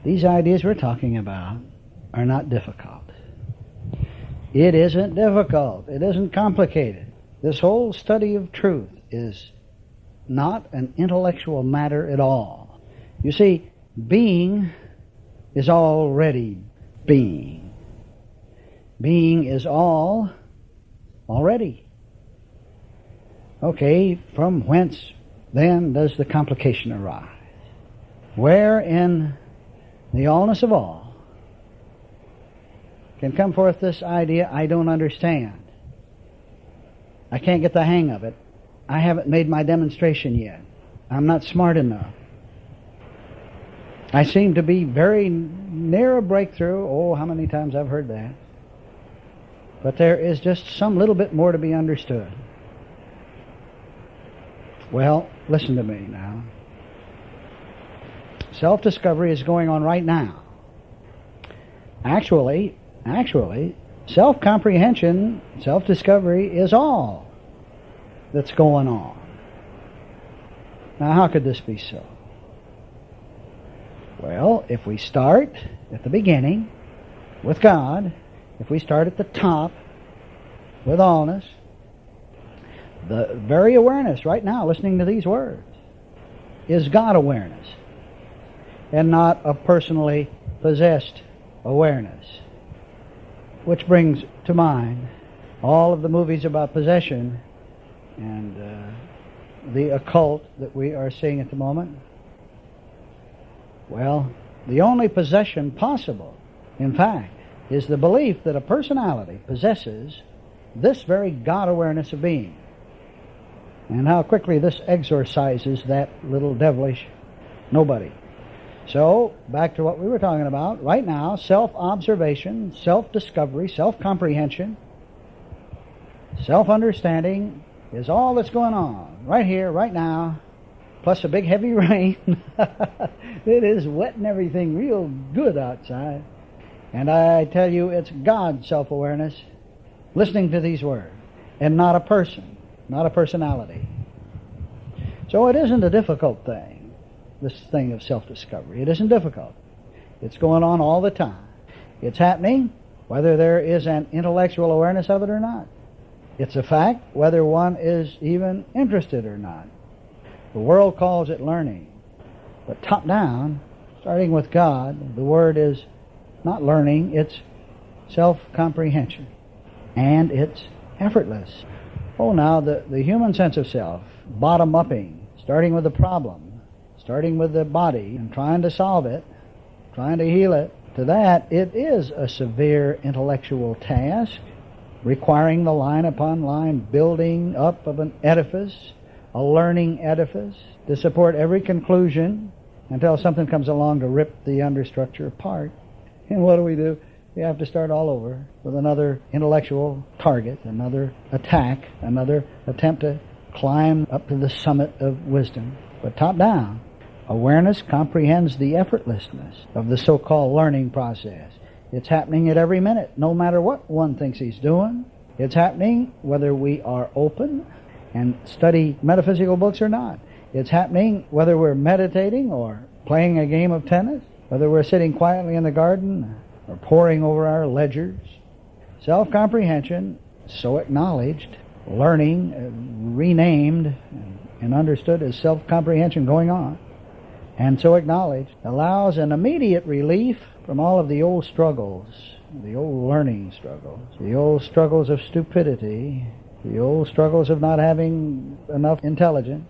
These ideas we're talking about are not difficult. It isn't difficult. It isn't complicated. This whole study of truth is not an intellectual matter at all. You see, being is already being. Being is all already. Okay, from whence then does the complication arise? Where in the allness of all can come forth this idea, I don't understand. I can't get the hang of it. I haven't made my demonstration yet. I'm not smart enough. I seem to be very near a breakthrough. Oh, how many times I've heard that. But there is just some little bit more to be understood. Well, listen to me now. Self-discovery is going on right now. Actually, self-comprehension, self-discovery is all that's going on. Now, how could this be so? Well, if we start at the beginning with God, if we start at the top with allness, the very awareness right now, listening to these words, is God awareness and not a personally possessed awareness. Which brings to mind all of the movies about possession and the occult that we are seeing at the moment. Well, the only possession possible, in fact, is the belief that a personality possesses this very God awareness of being. And how quickly this exorcises that little devilish nobody. So, back to what we were talking about. Right now, self-observation, self-discovery, self-comprehension, self-understanding is all that's going on. Right here, right now, plus a big heavy rain. It is wetting everything real good outside. And I tell you, it's God's self-awareness, listening to these words, and not a person, not a personality. So it isn't a difficult thing, this thing of self-discovery. It isn't difficult. It's going on all the time. It's happening whether there is an intellectual awareness of it or not. It's a fact whether one is even interested or not. The world calls it learning. But top down, starting with God, the word is not learning, it's self-comprehension. And it's effortless. Oh, now, the human sense of self, bottom-upping, starting with the problem, starting with the body, and trying to solve it, trying to heal it, to that, it is a severe intellectual task, requiring the line upon line building up of an edifice, a learning edifice, to support every conclusion until something comes along to rip the understructure apart. And what do? We have to start all over with another intellectual target, another attack, another attempt to climb up to the summit of wisdom. But top down, awareness comprehends the effortlessness of the so-called learning process. It's happening at every minute, no matter what one thinks he's doing. It's happening whether we are open and study metaphysical books or not. It's happening whether we're meditating or playing a game of tennis, whether we're sitting quietly in the garden or poring over our ledgers. Self-comprehension, so acknowledged, learning, renamed and understood as self-comprehension going on, and so acknowledged, allows an immediate relief from all of the old struggles, the old learning struggles, the old struggles of stupidity, the old struggles of not having enough intelligence.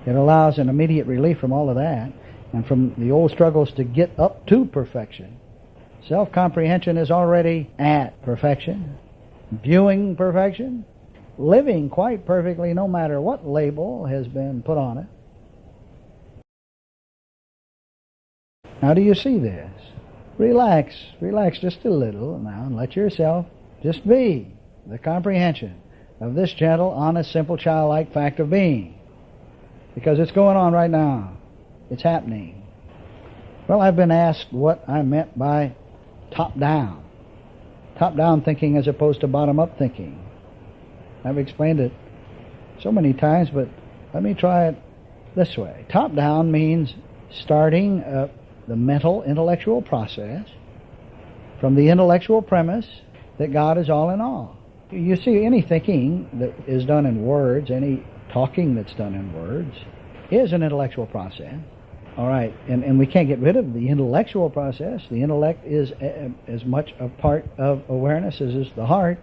It allows an immediate relief from all of that, and from the old struggles to get up to perfection. Self-comprehension is already at perfection, viewing perfection, living quite perfectly no matter what label has been put on it. How do you see this? Relax just a little now and let yourself just be the comprehension of this gentle, honest, simple, childlike fact of being. Because it's going on right now. It's happening. Well, I've been asked what I meant by top-down. Top-down thinking as opposed to bottom-up thinking. I've explained it so many times, but let me try it this way. Top-down means starting the mental, intellectual process from the intellectual premise that God is all in all. You see, any thinking that is done in words, any talking that's done in words, is an intellectual process. All right, and we can't get rid of the intellectual process. The intellect is as much a part of awareness as is the heart.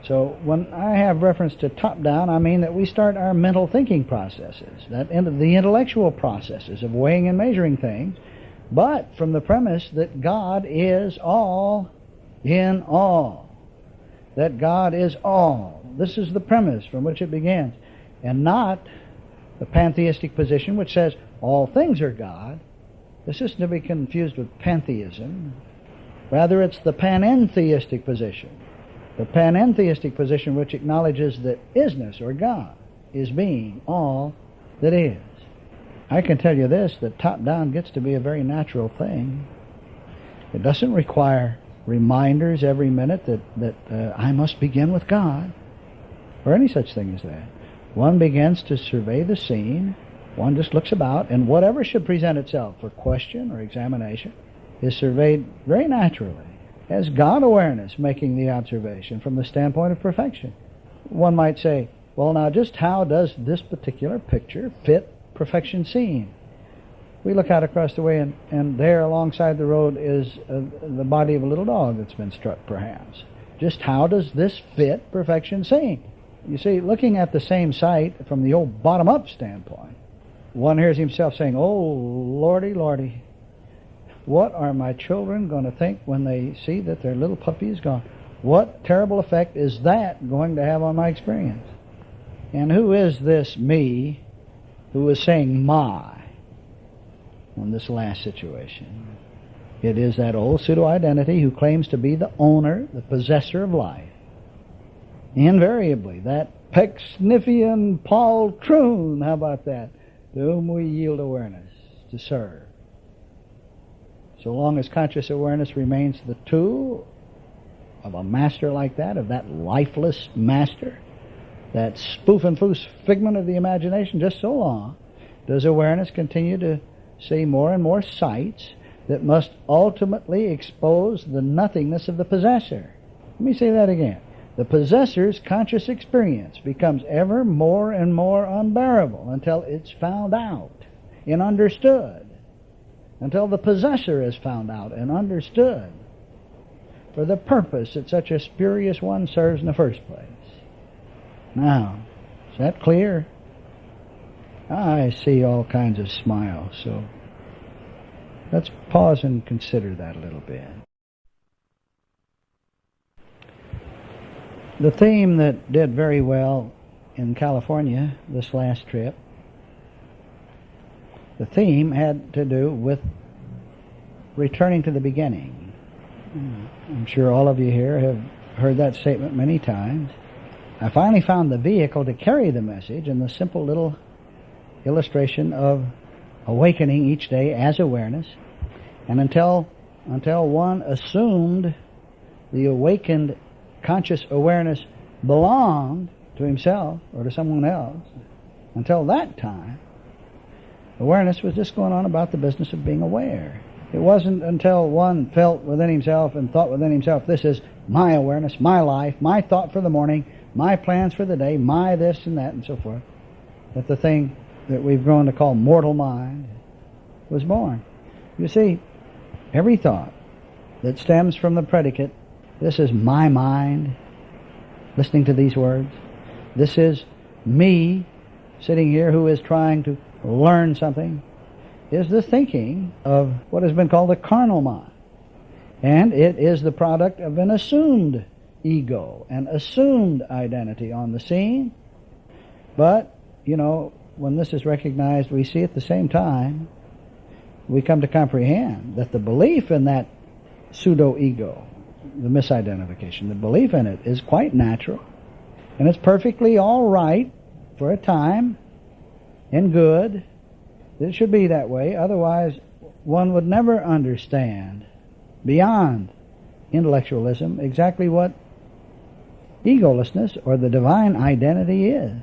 So when I have reference to top-down, I mean that we start our mental thinking processes, the intellectual processes of weighing and measuring things, but from the premise that God is all in all. That God is all. This is the premise from which it begins, and not the pantheistic position which says all things are God. This isn't to be confused with pantheism. Rather, it's the panentheistic position. The panentheistic position which acknowledges that Isness, or God, is being all that is. I can tell you this, that top-down gets to be a very natural thing. It doesn't require reminders every minute that I must begin with God, or any such thing as that. One begins to survey the scene. One just looks about, and whatever should present itself for question or examination is surveyed very naturally as God awareness making the observation from the standpoint of perfection. One might say, well, now just how does this particular picture fit perfection seen? We look out across the way, and there alongside the road is the body of a little dog that's been struck, perhaps. Just how does this fit perfection seen? You see, looking at the same sight from the old bottom-up standpoint, one hears himself saying, oh, Lordy, Lordy, what are my children going to think when they see that their little puppy is gone? What terrible effect is that going to have on my experience? And who is this me who is saying my on this last situation? It is that old pseudo-identity who claims to be the owner, the possessor of life. Invariably, that Pecksniffian poltroon, how about that, to whom we yield awareness to serve. So long as conscious awareness remains the tool of a master like that, of that lifeless master, that spoof and foos figment of the imagination, just so long does awareness continue to see more and more sights that must ultimately expose the nothingness of the possessor. Let me say that again. The possessor's conscious experience becomes ever more and more unbearable until it's found out and understood, until the possessor is found out and understood for the purpose that such a spurious one serves in the first place. Now, is that clear? I see all kinds of smiles, so let's pause and consider that a little bit. The theme that did very well in California this last trip, the theme had to do with returning to the beginning. I'm sure all of you here have heard that statement many times. I finally found the vehicle to carry the message in the simple little illustration of awakening each day as awareness. And until one assumed the awakened conscious awareness belonged to himself or to someone else, until that time, awareness was just going on about the business of being aware. It wasn't until one felt within himself and thought within himself, this is my awareness, my life, my thought for the morning, my plans for the day, my this and that and so forth, that the thing that we've grown to call mortal mind was born. You see, every thought that stems from the predicate, this is my mind, listening to these words, this is me sitting here who is trying to learn something, is the thinking of what has been called the carnal mind. And it is the product of an assumed ego, an assumed identity on the scene. But, when this is recognized, we see at the same time, we come to comprehend that the belief in that pseudo-ego, the misidentification, the belief in it is quite natural, and it's perfectly all right for a time and good. It should be that way. Otherwise, one would never understand beyond intellectualism exactly what egolessness or the divine identity is.